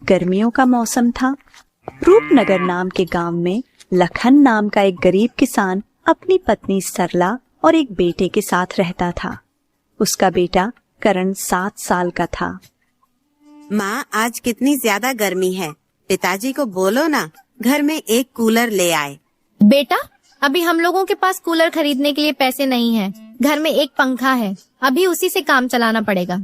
गर्मियों का मौसम था। रूपनगर नाम के गांव में लखन नाम का एक गरीब किसान अपनी पत्नी सरला और एक बेटे के साथ रहता था। उसका बेटा करण 7 साल का था। माँ, आज कितनी ज्यादा गर्मी है, पिताजी को बोलो ना घर में एक कूलर ले आए। बेटा, अभी हम लोगों के पास कूलर खरीदने के लिए पैसे नहीं हैं। घर में एक पंखा है, अभी उसी से काम चलाना पड़ेगा।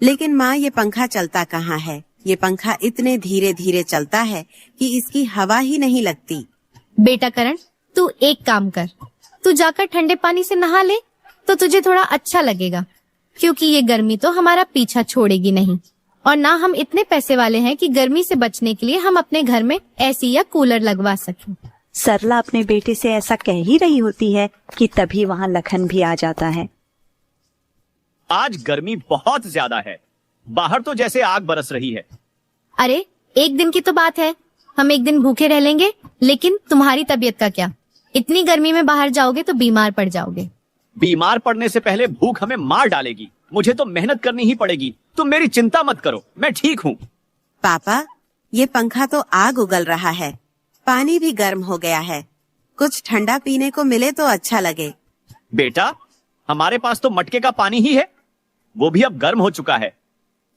लेकिन माँ, ये पंखा चलता कहाँ है? ये पंखा इतने धीरे धीरे चलता है कि इसकी हवा ही नहीं लगती। बेटा करण, तू एक काम कर, तू जाकर ठंडे पानी से नहा ले तो तुझे थोड़ा अच्छा लगेगा, क्योंकि ये गर्मी तो हमारा पीछा छोड़ेगी नहीं। और ना हम इतने पैसे वाले हैं कि गर्मी से बचने के लिए हम अपने घर में एसी या कूलर लगवा सकें। सरला अपने बेटे से ऐसा कह ही रही होती है कि तभी वहाँ लखन भी आ जाता है। आज गर्मी बहुत ज्यादा है, बाहर तो जैसे आग बरस रही है। अरे, एक दिन की तो बात है, हम एक दिन भूखे रह लेंगे। लेकिन तुम्हारी तबीयत का क्या? इतनी गर्मी में बाहर जाओगे तो बीमार पड़ जाओगे। बीमार पड़ने से पहले भूख हमें मार डालेगी। मुझे तो मेहनत करनी ही पड़ेगी। तुम मेरी चिंता मत करो, मैं ठीक हूँ। पापा, ये पंखा तो आग उगल रहा है, पानी भी गर्म हो गया है। कुछ ठंडा पीने को मिले तो अच्छा लगे। बेटा, हमारे पास तो मटके का पानी ही है, वो भी अब गर्म हो चुका है।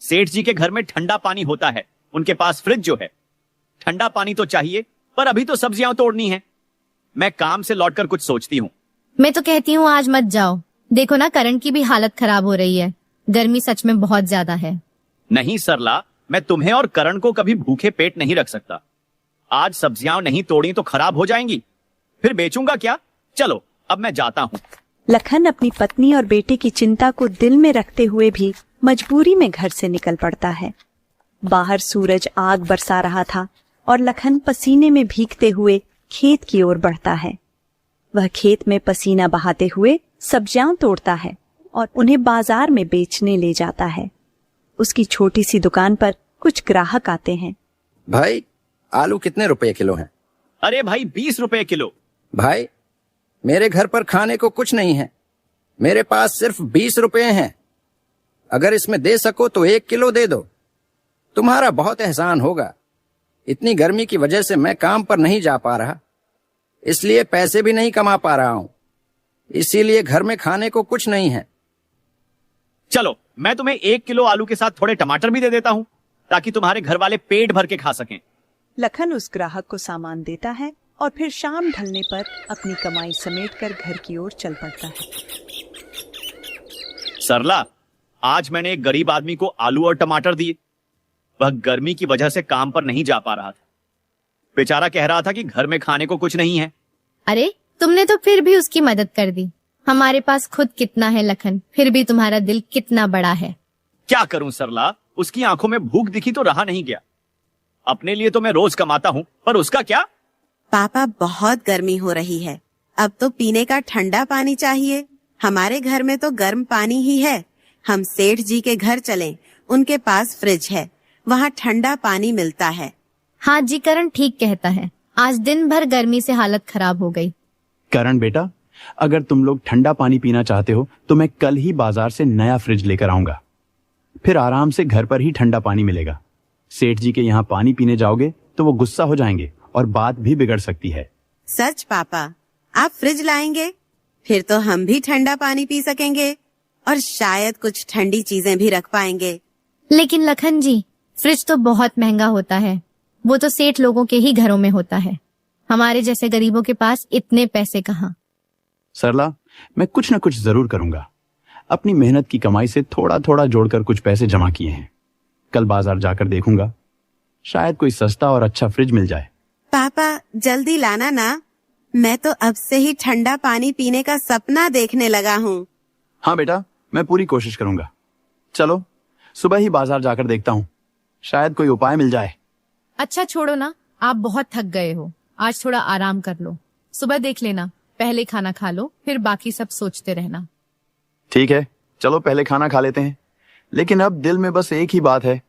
सेठ जी के घर में ठंडा पानी होता है, उनके पास फ्रिज जो है। ठंडा पानी तो चाहिए, पर अभी तो सब्जियां तोड़नी है। मैं काम से लौटकर कुछ सोचती हूँ। मैं तो कहती हूँ आज मत जाओ। देखो ना, करण की भी हालत खराब हो रही है। गर्मी सच में बहुत ज्यादा है। नहीं सरला, मैं तुम्हें और करण को कभी भूखे पेट नहीं रख सकता। आज सब्जियां नहीं तोड़ी तो खराब हो जाएंगी, फिर बेचूंगा क्या। चलो अब मैं जाता हूँ। लखन अपनी पत्नी और बेटे की चिंता को दिल में रखते हुए भी मजबूरी में घर से निकल पड़ता है। बाहर सूरज आग बरसा रहा था और लखन पसीने में भीगते हुए खेत की ओर बढ़ता है। वह खेत में पसीना बहाते हुए सब्जियां तोड़ता है और उन्हें बाजार में बेचने ले जाता है। उसकी छोटी सी दुकान पर कुछ ग्राहक आते हैं। भाई, आलू कितने रुपए किलो हैं? अरे भाई, 20 रुपए किलो। भाई, मेरे घर पर खाने को कुछ नहीं है, मेरे पास सिर्फ 20 रुपए हैं। अगर इसमें दे सको तो 1 किलो दे दो, तुम्हारा बहुत एहसान होगा। इतनी गर्मी की वजह से मैं काम पर नहीं जा पा रहा, इसलिए पैसे भी नहीं कमा पा रहा हूँ, इसीलिए घर में खाने को कुछ नहीं है। चलो, मैं तुम्हें 1 किलो आलू के साथ थोड़े टमाटर भी दे देता हूँ, ताकि तुम्हारे घर वाले पेट भर के खा सकें। लखन उस ग्राहक को सामान देता है और फिर शाम ढलने पर अपनी कमाई समेटकर घर की ओर चल पड़ता है। सरला, आज मैंने एक गरीब आदमी को आलू और टमाटर दिए। वह गर्मी की वजह से काम पर नहीं जा पा रहा था। बेचारा कह रहा था कि घर में खाने को कुछ नहीं है। अरे, तुमने तो फिर भी उसकी मदद कर दी। हमारे पास खुद कितना है लखन, फिर भी तुम्हारा दिल कितना बड़ा है। क्या करूं सरला, उसकी आंखों में भूख दिखी तो रहा नहीं गया। अपने लिए तो मैं रोज कमाता हूँ, पर उसका क्या। पापा, बहुत गर्मी हो रही है, अब तो पीने का ठंडा पानी चाहिए। हमारे घर में तो गर्म पानी ही है। हम सेठ जी के घर चलें, उनके पास फ्रिज है, वहाँ ठंडा पानी मिलता है। हाँ जी, करण ठीक कहता है। आज दिन भर गर्मी से हालत खराब हो गई। करण बेटा, अगर तुम लोग ठंडा पानी पीना चाहते हो तो मैं कल ही बाजार से नया फ्रिज लेकर आऊंगा, फिर आराम से घर पर ही ठंडा पानी मिलेगा। सेठ जी के यहाँ पानी पीने जाओगे तो वो गुस्सा हो जाएंगे और बात भी बिगड़ सकती है। सच पापा, आप फ्रिज लाएंगे, फिर तो हम भी ठंडा पानी पी सकेंगे और शायद कुछ ठंडी चीजें भी रख पाएंगे। लेकिन लखन जी, फ्रिज तो बहुत महंगा होता है, वो तो सेठ लोगों के ही घरों में होता है। हमारे जैसे गरीबों के पास इतने पैसे कहाँ। सरला, मैं कुछ न कुछ जरूर करूंगा। अपनी मेहनत की कमाई से थोड़ा थोड़ा जोड़कर कुछ पैसे जमा किए हैं। कल बाजार जाकर देखूंगा, शायद कोई सस्ता और अच्छा फ्रिज मिल जाए। पापा, जल्दी लाना ना, मैं तो अब से ही ठंडा पानी पीने का सपना देखने लगा हूँ। हाँ बेटा, मैं पूरी कोशिश करूंगा। चलो, सुबह ही बाजार जाकर देखता हूँ, शायद कोई उपाय मिल जाए। अच्छा छोड़ो ना, आप बहुत थक गए हो, आज थोड़ा आराम कर लो। सुबह देख लेना, पहले खाना खा लो, फिर बाकी सब सोचते रहना। ठीक है, चलो पहले खाना खा लेते हैं। लेकिन अब दिल में बस एक ही बात है,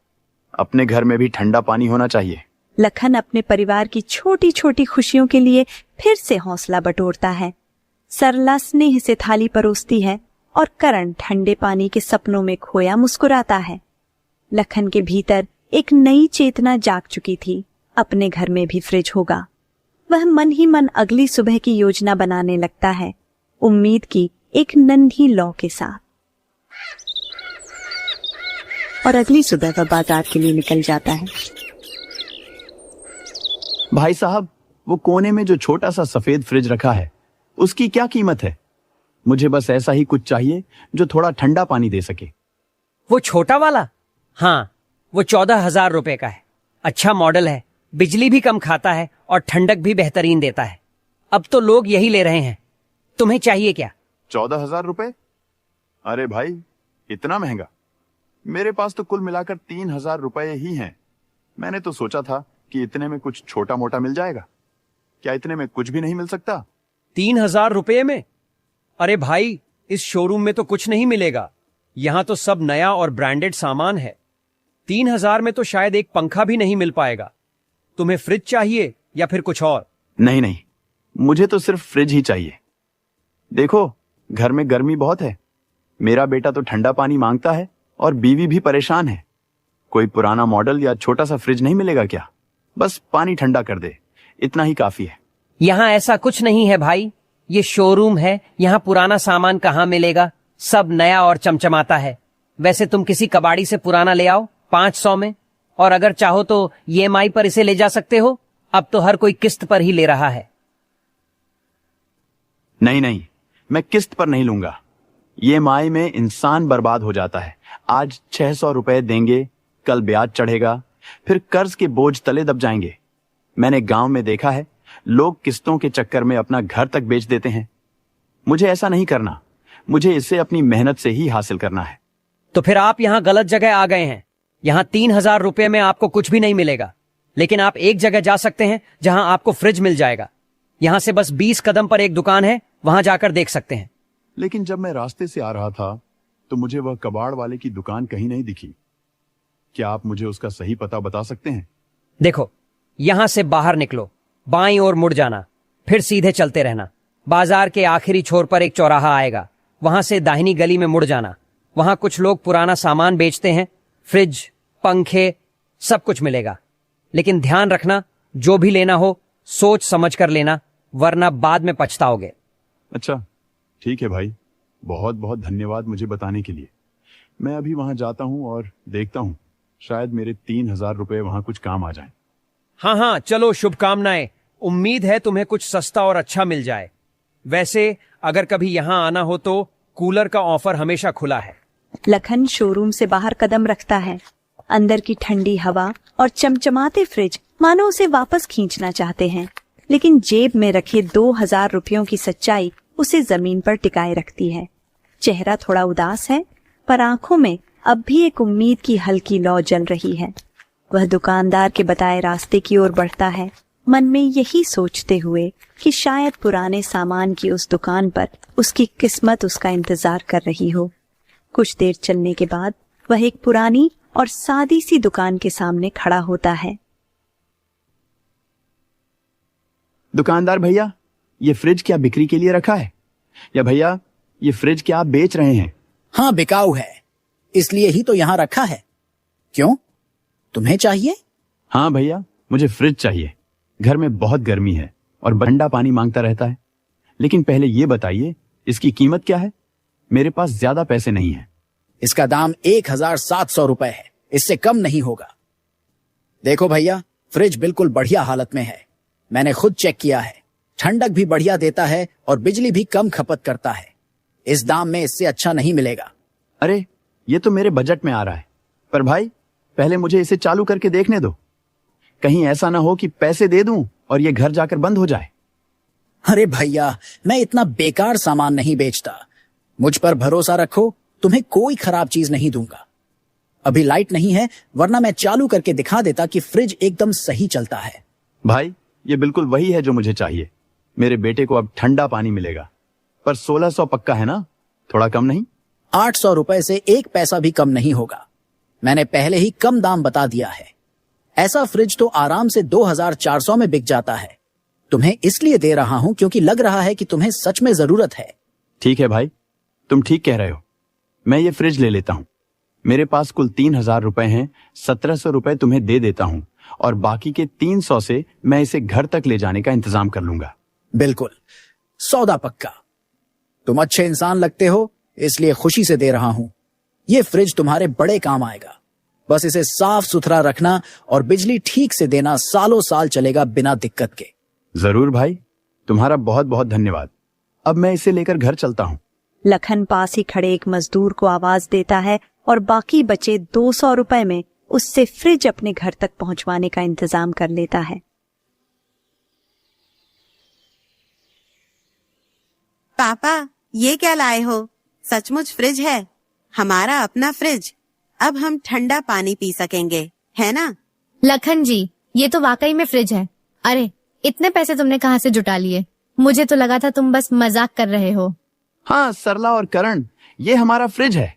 अपने घर में भी ठंडा पानी होना चाहिए। लखन अपने परिवार की छोटी छोटी खुशियों के लिए फिर से हौसला बटोरता है। सरला स्नेह से थाली परोसती है और करण ठंडे पानी के सपनों में खोया मुस्कुराता है। लखन के भीतर एक नई चेतना जाग चुकी थी। अपने घर में भी फ्रिज होगा। वह मन ही मन अगली सुबह की योजना बनाने लगता है, उम्मीद की एक नन्ही लौ के साथ। और अगली सुबह वह बाजार के लिए निकल जाता है। भाई साहब, वो कोने में जो छोटा सा सफेद फ्रिज रखा है, उसकी क्या कीमत है? मुझे बस ऐसा ही कुछ चाहिए जो थोड़ा ठंडा पानी दे सके। वो छोटा वाला? हाँ, वो 14,000 रुपए का है। अच्छा मॉडल है, बिजली भी कम खाता है और ठंडक भी बेहतरीन देता है। अब तो लोग यही ले रहे हैं। तुम्हें चाहिए क्या? 14,000 रुपए? अरे भाई, इतना महंगा? मेरे पास तो कुल मिलाकर 3,000 रुपए ही हैं। मैंने तो सोचा था कि इतने में कुछ छोटा मोटा मिल जाएगा। क्या इतने में कुछ भी नहीं मिल सकता? 3,000 रुपए में? अरे भाई, इस शोरूम में तो कुछ नहीं मिलेगा। यहां तो सब नया और ब्रांडेड सामान है। 3,000 में तो शायद एक पंखा भी नहीं मिल पाएगा। तुम्हें फ्रिज चाहिए या फिर कुछ और? नहीं नहीं, मुझे तो सिर्फ फ्रिज ही चाहिए। देखो, घर में गर्मी बहुत है। मेरा बेटा तो ठंडा पानी मांगता है और बीवी भी परेशान है। कोई पुराना मॉडल या छोटा सा फ्रिज नहीं मिलेगा क्या? बस पानी ठंडा कर दे, इतना ही काफी है। यहां ऐसा कुछ नहीं है भाई, ये शोरूम है। यहां पुराना सामान कहां मिलेगा? सब नया और चमचमाता है। वैसे तुम किसी कबाड़ी से पुराना ले आओ 500 में, और अगर चाहो तो EMI पर इसे ले जा सकते हो। अब तो हर कोई किस्त पर ही ले रहा है। नहीं नहीं, मैं किस्त पर नहीं लूंगा। EMI में इंसान बर्बाद हो जाता है। आज 600 रुपए देंगे, कल ब्याज चढ़ेगा, फिर कर्ज के बोझ तले दब जाएंगे। मैंने गांव में देखा है, लोग किस्तों के चक्कर में अपना घर तक बेच देते हैं। मुझे ऐसा नहीं करना। मुझे इसे अपनी मेहनत से ही हासिल करना है। तो फिर आप यहां गलत जगह आ गए हैं। यहां 3,000 रुपए में आपको कुछ भी नहीं मिलेगा। लेकिन आप एक जगह जा सकते हैं जहां आपको फ्रिज मिल जाएगा। यहां से बस 20 कदम पर एक दुकान है, वहां जाकर देख सकते हैं। लेकिन जब मैं रास्ते से आ रहा था तो मुझे वह कबाड़ वाले की दुकान कहीं नहीं दिखी। क्या आप मुझे उसका सही पता बता सकते हैं? देखो, यहां से बाहर निकलो, बाईं ओर मुड़ जाना, फिर सीधे चलते रहना। बाजार के आखिरी छोर पर एक चौराहा आएगा, वहां से दाहिनी गली में मुड़ जाना। वहां कुछ लोग पुराना सामान बेचते हैं, फ्रिज, पंखे, सब कुछ मिलेगा। लेकिन ध्यान रखना, जो भी लेना हो सोच समझ कर लेना, वरना बाद में पछताओगे। अच्छा, ठीक है भाई, बहुत बहुत धन्यवाद मुझे बताने के लिए। मैं अभी वहां जाता हूं और देखता हूं, शायद मेरे 3,000 रुपए वहां कुछ काम आ जाएं। हाँ हाँ, चलो, शुभकामनाएं। उम्मीद है तुम्हें कुछ सस्ता और अच्छा मिल जाए। वैसे अगर कभी यहां आना हो तो कूलर का ऑफर हमेशा खुला है। लखन शोरूम से बाहर कदम रखता है। अंदर की ठंडी हवा और चमचमाते फ्रिज मानो उसे वापस खींचना चाहते हैं, लेकिन जेब में रखे 2,000 रुपयों की सच्चाई उसे जमीन पर टिकाए रखती है। चेहरा थोड़ा उदास है, पर आंखों में अब भी एक उम्मीद की हल्की लौ जल रही है। वह दुकानदार के बताए रास्ते की ओर बढ़ता है, मन में यही सोचते हुए कि शायद पुराने सामान की उस दुकान पर उसकी किस्मत उसका इंतजार कर रही हो। कुछ देर चलने के बाद वह एक पुरानी और सादी सी दुकान के सामने खड़ा होता है। दुकानदार भैया, ये फ्रिज क्या बिक्री के लिए रखा है? या भैया, ये फ्रिज क्या आप बेच रहे हैं? हाँ, बिकाऊ है, इसलिए ही तो यहाँ रखा है। क्यों, तुम्हें चाहिए? हाँ भैया, मुझे फ्रिज चाहिए। घर में बहुत गर्मी है और ठंडा पानी मांगता रहता है। लेकिन पहले ये बताइए, इसकी कीमत क्या है? मेरे पास ज्यादा पैसे नहीं है। इसका दाम 1,700 रुपए है, इससे कम नहीं होगा। देखो भैया, फ्रिज बिल्कुल बढ़िया हालत में है। मैंने खुद चेक किया है। ठंडक भी बढ़िया देता है और बिजली भी कम खपत करता है। इस दाम में इससे अच्छा नहीं मिलेगा। अरे, ये तो मेरे बजट में आ रहा है। पर भाई, पहले मुझे इसे चालू करके देखने दो। कहीं ऐसा ना हो कि पैसे दे दूं और ये घर जाकर बंद हो जाए। अरे भैया, मैं इतना बेकार सामान नहीं बेचता। मुझ पर भरोसा रखो, तुम्हें कोई खराब चीज नहीं दूंगा। अभी लाइट नहीं है, वरना मैं चालू करके दिखा देता कि फ्रिज एकदम सही चलता है। भाई, ये बिल्कुल वही है जो मुझे चाहिए। मेरे बेटे को अब ठंडा पानी मिलेगा। पर 1,600 पक्का है ना? थोड़ा कम नहीं? 800 रुपए से एक पैसा भी कम नहीं होगा। मैंने पहले ही कम दाम बता दिया है। ऐसा फ्रिज तो आराम से 2,400 में बिक जाता है। तुम्हें इसलिए दे रहा हूं क्योंकि लग रहा है कि तुम्हें सच में जरूरत है। ठीक है भाई, तुम ठीक कह रहे हो। मैं ये फ्रिज ले लेता हूं। मेरे पास कुल 3,000 रुपए हैं। 1,700 रुपए तुम्हें दे देता हूँ और बाकी के 300 से मैं इसे घर तक ले जाने का इंतजाम कर लूंगा। बिल्कुल, सौदा पक्का। तुम अच्छे इंसान लगते हो, इसलिए खुशी से दे रहा हूं। ये फ्रिज तुम्हारे बड़े काम आएगा। बस इसे साफ सुथरा रखना और बिजली ठीक से देना, सालों साल चलेगा बिना दिक्कत के। जरूर भाई, तुम्हारा बहुत बहुत धन्यवाद। अब मैं इसे लेकर घर चलता हूँ। लखन पास ही खड़े एक मजदूर को आवाज देता है और बाकी बचे 200 रुपए में उससे फ्रिज अपने घर तक पहुंचवाने का इंतजाम कर लेता है। पापा, ये क्या लाए हो? सचमुच फ्रिज है, हमारा अपना फ्रिज। अब हम ठंडा पानी पी सकेंगे, है ना? लखन जी, ये तो वाकई में फ्रिज है। अरे, इतने पैसे तुमने कहाँ से जुटा लिए? मुझे तो लगा था तुम बस मजाक कर रहे हो। हाँ सरला और करण, ये हमारा फ्रिज है।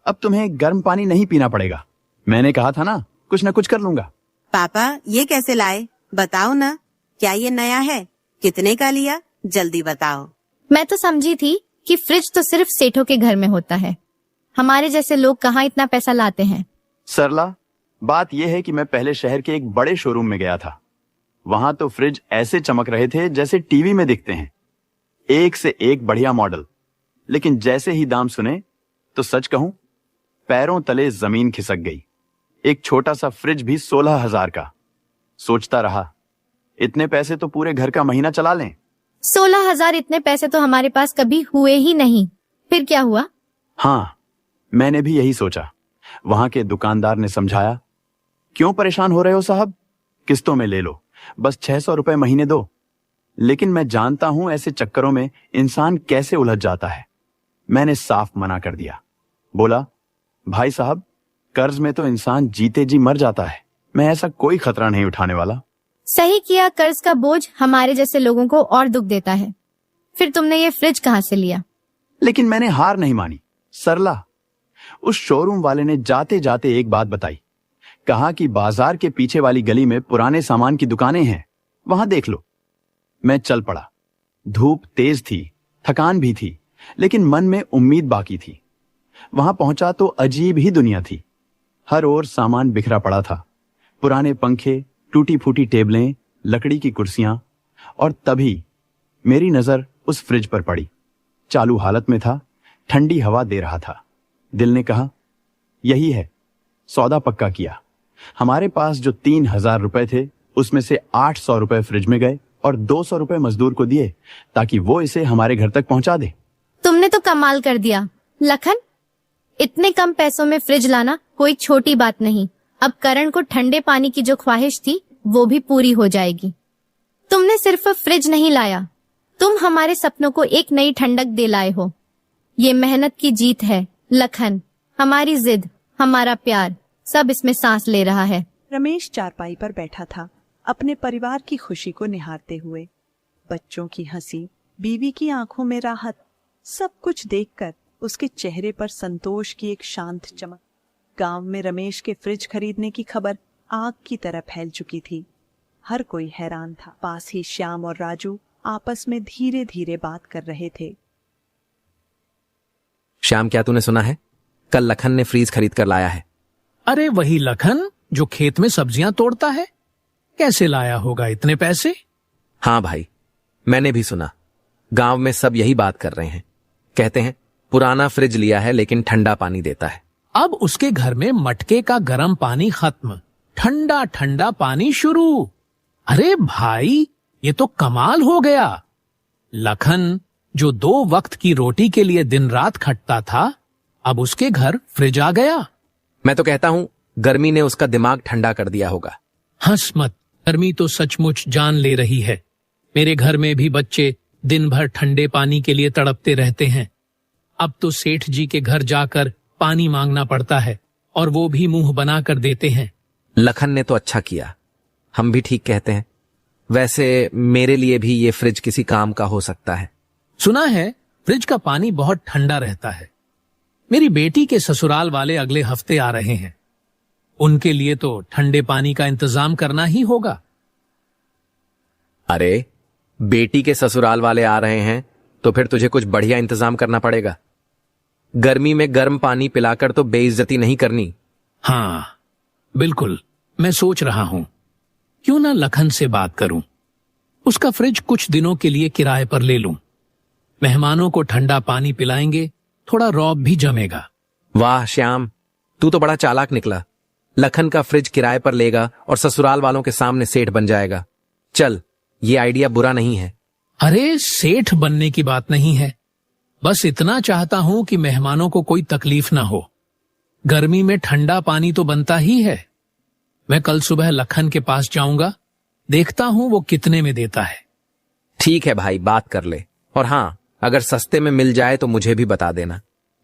अब तुम्हें गर्म पानी नहीं पीना पड़ेगा। मैंने कहा था ना, कुछ न कुछ कर लूंगा। पापा, ये कैसे लाए? बताओ ना, क्या ये नया है? कितने का लिया? जल्दी बताओ। मैं तो समझी थी कि फ्रिज तो सिर्फ सेठों के घर में होता है। हमारे जैसे लोग कहाँ इतना पैसा लाते हैं? सरला, बात यह है कि मैं पहले शहर के एक बड़े शोरूम में गया था। वहां तो फ्रिज ऐसे चमक रहे थे जैसे टीवी में दिखते हैं, एक से एक बढ़िया मॉडल। लेकिन जैसे ही दाम सुने तो सच कहूं, पैरों तले जमीन खिसक गई। एक छोटा सा फ्रिज भी 16,000 का। सोचता रहा, इतने पैसे तो पूरे घर का महीना चला लें। 16,000 इतने पैसे तो हमारे पास कभी हुए ही नहीं। फिर क्या हुआ? हाँ, मैंने भी यही सोचा। वहां के दुकानदार ने समझाया, क्यों परेशान हो रहे हो साहब, किस्तों में ले लो, बस 600 रुपए महीने दो। लेकिन मैं जानता हूं ऐसे चक्करों में इंसान कैसे उलझ जाता है। मैंने साफ मना कर दिया। बोला, भाई साहब, कर्ज में तो इंसान जीते जी मर जाता है। मैं ऐसा कोई खतरा नहीं उठाने वाला। सही किया, कर्ज का बोझ हमारे जैसे लोगों को और दुख देता है। फिर तुमने ये फ्रिज कहाँ से लिया? लेकिन मैंने हार नहीं मानी। सरला, उस शोरूम वाले ने जाते जाते एक बात बताई। कहा कि बाजार के पीछे वाली गली में पुराने सामान की दुकानें हैं, वहां देख लो। मैं चल पड़ा। धूप तेज थी, थकान भी थी, लेकिन मन में उम्मीद बाकी थी। वहां पहुंचा तो अजीब ही दुनिया थी। हर ओर सामान बिखरा पड़ा था, पुराने पंखे, टूटी फूटी टेबलें, लकड़ी की कुर्सियां। और तभी मेरी नजर उस फ्रिज पर पड़ी। चालू हालत में था, ठंडी हवा दे रहा था। दिल ने कहा, यही है। सौदा पक्का किया। हमारे पास जो 3,000 रुपए थे, उसमें से 800 रुपए फ्रिज में गए और 200 रुपए मजदूर को दिए ताकि वो इसे हमारे घर तक पहुंचा दे। तुमने तो कमाल कर दिया लखन। इतने कम पैसों में फ्रिज लाना कोई छोटी बात नहीं। अब करण को ठंडे पानी की जो ख्वाहिश थी वो भी पूरी हो जाएगी। तुमने सिर्फ फ्रिज नहीं लाया, तुम हमारे सपनों को एक नई ठंडक दे लाए हो। ये मेहनत की जीत है लखन। हमारी जिद, हमारा प्यार, सब इसमें सांस ले रहा है। रमेश चारपाई पर बैठा था, अपने परिवार की खुशी को निहारते हुए। बच्चों की हंसी, बीवी की आंखों में राहत, सब कुछ देखकर उसके चेहरे पर संतोष की एक शांत चमक। गांव में रमेश के फ्रिज खरीदने की खबर आग की तरह फैल चुकी थी। हर कोई हैरान था। पास ही श्याम और राजू आपस में धीरे धीरे बात कर रहे थे। श्याम, क्या तूने सुना है? कल लखन ने फ्रीज खरीद कर लाया है। अरे वही लखन जो खेत में सब्जियां तोड़ता है? कैसे लाया होगा इतने पैसे? हाँ भाई, मैंने भी सुना। गांव में सब यही बात कर रहे हैं। कहते हैं पुराना फ्रिज लिया है लेकिन ठंडा पानी देता है। अब उसके घर में मटके का गर्म पानी खत्म, ठंडा ठंडा पानी शुरू। अरे भाई, ये तो कमाल हो गया। लखन जो 2 वक्त की रोटी के लिए दिन रात खटता था, अब उसके घर फ्रिज आ गया। मैं तो कहता हूं गर्मी ने उसका दिमाग ठंडा कर दिया होगा। हंस मत, गर्मी तो सचमुच जान ले रही है। मेरे घर में भी बच्चे दिन भर ठंडे पानी के लिए तड़पते रहते हैं। अब तो सेठ जी के घर जाकर पानी मांगना पड़ता है और वो भी मुंह बना कर देते हैं। लखन ने तो अच्छा किया, हम भी ठीक कहते हैं। वैसे मेरे लिए भी ये फ्रिज किसी काम का हो सकता है। सुना है फ्रिज का पानी बहुत ठंडा रहता है। मेरी बेटी के ससुराल वाले अगले हफ्ते आ रहे हैं, उनके लिए तो ठंडे पानी का इंतजाम करना ही होगा। अरे, बेटी के ससुराल वाले आ रहे हैं तो फिर तुझे कुछ बढ़िया इंतजाम करना पड़ेगा। गर्मी में गर्म पानी पिलाकर तो बेइज्जती नहीं करनी। हाँ बिल्कुल, मैं सोच रहा हूं क्यों ना लखन से बात करूं, उसका फ्रिज कुछ दिनों के लिए किराए पर ले लूं। मेहमानों को ठंडा पानी पिलाएंगे, थोड़ा रौब भी जमेगा। वाह श्याम, तू तो बड़ा चालाक निकला। लखन का फ्रिज किराए पर लेगा और ससुराल वालों के सामने सेठ बन जाएगा। चल, ये आइडिया बुरा नहीं है। अरे सेठ बनने की बात नहीं है, बस इतना चाहता हूं कि मेहमानों को कोई तकलीफ ना हो। गर्मी में ठंडा पानी तो बनता ही है। मैं कल सुबह लखन के पास जाऊंगा, देखता हूं वो कितने में देता है। ठीक है भाई, बात कर ले। और हाँ, अगर सस्ते में मिल जाए तो मुझे भी बता देना।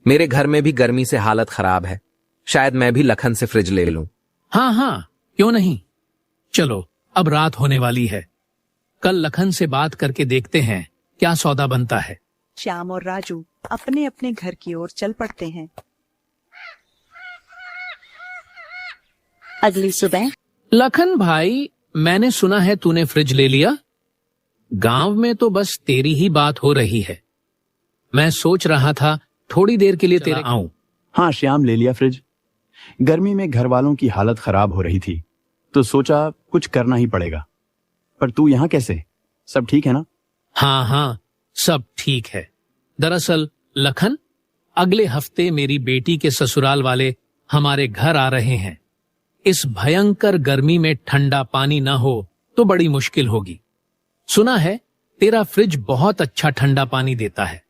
मेरे घर में भी गर्मी से हालत खराब है, शायद मैं भी लखन से फ्रिज ले लूं। हाँ हाँ, क्यों नहीं। चलो, अब रात होने वाली है, कल लखन से बात करके देखते हैं क्या सौदा बनता है। श्याम और राजू अपने अपने घर की ओर चल पड़ते हैं। अगली सुबह। लखन भाई, मैंने सुना है तूने फ्रिज ले लिया। गांव में तो बस तेरी ही बात हो रही है। मैं सोच रहा था थोड़ी देर के लिए तेरे आऊं। हाँ श्याम, ले लिया फ्रिज। गर्मी में घर वालों की हालत खराब हो रही थी तो सोचा कुछ करना ही पड़ेगा। पर तू यहाँ कैसे? सब ठीक है ना? हाँ हाँ, सब ठीक है। दरअसल लखन, अगले हफ्ते मेरी बेटी के ससुराल वाले हमारे घर आ रहे हैं। इस भयंकर गर्मी में ठंडा पानी ना हो तो बड़ी मुश्किल होगी। सुना है तेरा फ्रिज बहुत अच्छा ठंडा पानी देता है।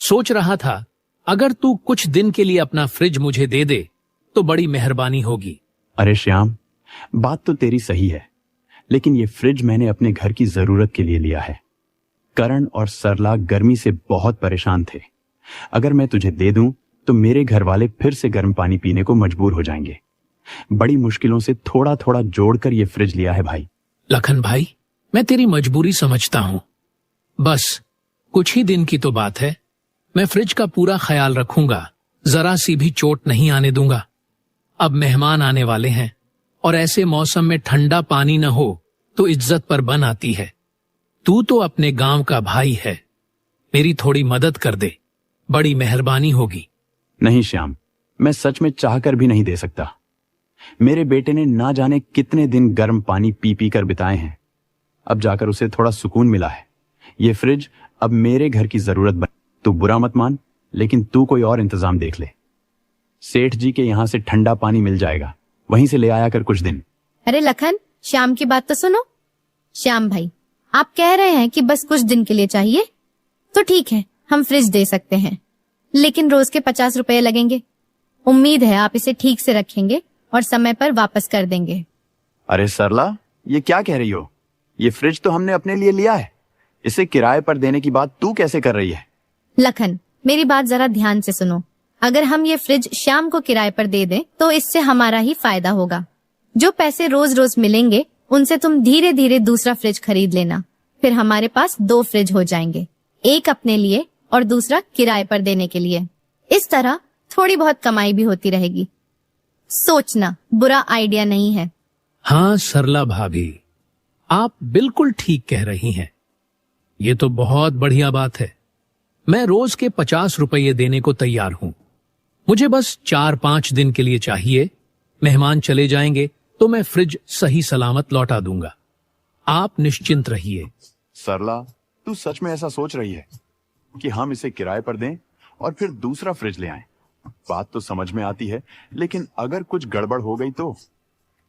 सोच रहा था अगर तू कुछ दिन के लिए अपना फ्रिज मुझे दे दे तो बड़ी मेहरबानी होगी। अरे श्याम, बात तो तेरी सही है, लेकिन ये फ्रिज मैंने अपने घर की जरूरत के लिए लिया है। करण और सरला गर्मी से बहुत परेशान थे। अगर मैं तुझे दे दूं तो मेरे घर वाले फिर से गर्म पानी पीने को मजबूर हो जाएंगे। बड़ी मुश्किलों से थोड़ा थोड़ा जोड़कर ये फ्रिज लिया है भाई। लखन भाई, मैं तेरी मजबूरी समझता हूं, बस कुछ ही दिन की तो बात है। मैं फ्रिज का पूरा ख्याल रखूंगा, जरा सी भी चोट नहीं आने दूंगा। अब मेहमान आने वाले हैं और ऐसे मौसम में ठंडा पानी न हो तो इज्जत पर बन आती है। तू तो अपने गांव का भाई है, मेरी थोड़ी मदद कर दे, बड़ी मेहरबानी होगी। नहीं श्याम, मैं सच में चाहकर भी नहीं दे सकता। मेरे बेटे ने ना जाने कितने दिन गर्म पानी पी पी कर बिताए हैं, अब जाकर उसे थोड़ा सुकून मिला है। ये फ्रिज अब मेरे घर की जरूरत बन। तू बुरा मत मान, लेकिन तू कोई और इंतजाम देख ले। सेठ जी के यहाँ से ठंडा पानी मिल जाएगा, वहीं से ले आया कर कुछ दिन। अरे लखन, श्याम की बात तो सुनो। श्याम भाई, आप कह रहे हैं कि बस कुछ दिन के लिए चाहिए, तो ठीक है, हम फ्रिज दे सकते हैं, लेकिन रोज के 50 रुपए लगेंगे। उम्मीद है आप इसे ठीक से रखेंगे और समय पर वापस कर देंगे। अरे सरला, ये क्या कह रही हो? ये फ्रिज तो हमने अपने लिए लिया है, इसे किराए पर देने की बात तू कैसे कर रही है? लखन, मेरी बात जरा ध्यान से सुनो। अगर हम ये फ्रिज श्याम को किराए पर दे दें तो इससे हमारा ही फायदा होगा। जो पैसे रोज रोज मिलेंगे उनसे तुम धीरे धीरे दूसरा फ्रिज खरीद लेना। फिर हमारे पास 2 फ्रिज हो जाएंगे, एक अपने लिए और दूसरा किराए पर देने के लिए। इस तरह थोड़ी बहुत कमाई भी होती रहेगी। सोचना, बुरा आइडिया नहीं है। हाँ सरला भाभी, आप बिल्कुल ठीक कह रही हैं। ये तो बहुत बढ़िया बात है। मैं रोज के 50 रुपये देने को तैयार हूं। मुझे बस 4-5 दिन के लिए चाहिए। मेहमान चले जाएंगे तो मैं फ्रिज सही सलामत लौटा दूंगा। आप निश्चिंत रहिए। सरला, तू सच में ऐसा सोच रही है कि हम इसे किराए पर दें और फिर दूसरा फ्रिज ले आएं? बात तो समझ में आती है, लेकिन अगर कुछ गड़बड़ हो गई तो?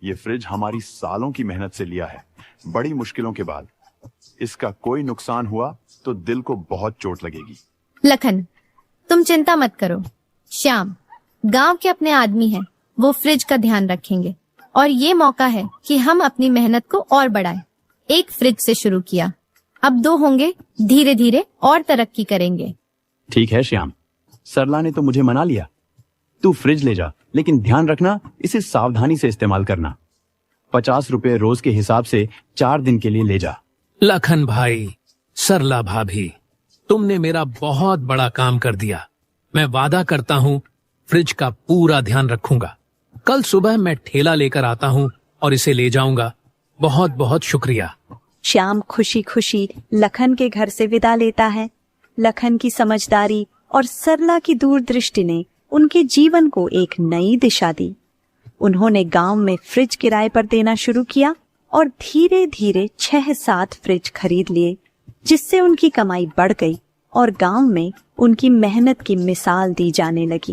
ये फ्रिज हमारी सालों की मेहनत से लिया है, बड़ी मुश्किलों के बाद। इसका कोई नुकसान हुआ तो दिल को बहुत चोट लगेगी। लखन, तुम चिंता मत करो। श्याम गांव के अपने आदमी हैं, वो फ्रिज का ध्यान रखेंगे और ये मौका है कि हम अपनी मेहनत को और बढ़ाएं। एक फ्रिज से शुरू किया, अब 2 होंगे, धीरे धीरे और तरक्की करेंगे। ठीक है श्याम, सरला ने तो मुझे मना लिया। तू फ्रिज ले जा, लेकिन ध्यान रखना इसे सावधानी से इस्तेमाल करना। 50 रुपए रोज के हिसाब से 4 दिन के लिए ले जा। लखन भाई, सरला भाभी, तुमने मेरा बहुत बड़ा काम कर दिया। मैं वादा करता हूँ फ्रिज का पूरा ध्यान रखूंगा। कल सुबह मैं ठेला लेकर आता हूँ और इसे ले जाऊंगा। बहुत बहुत शुक्रिया। श्याम खुशी खुशी लखन के घर से विदा लेता है। लखन की समझदारी और सरला की दूरदृष्टि ने उनके जीवन को एक नई दिशा दी। उन्होंने गांव में फ्रिज किराए पर देना शुरू किया और धीरे धीरे 6-7 फ्रिज खरीद लिए, जिससे उनकी कमाई बढ़ गई और गांव में उनकी मेहनत की मिसाल दी जाने लगी।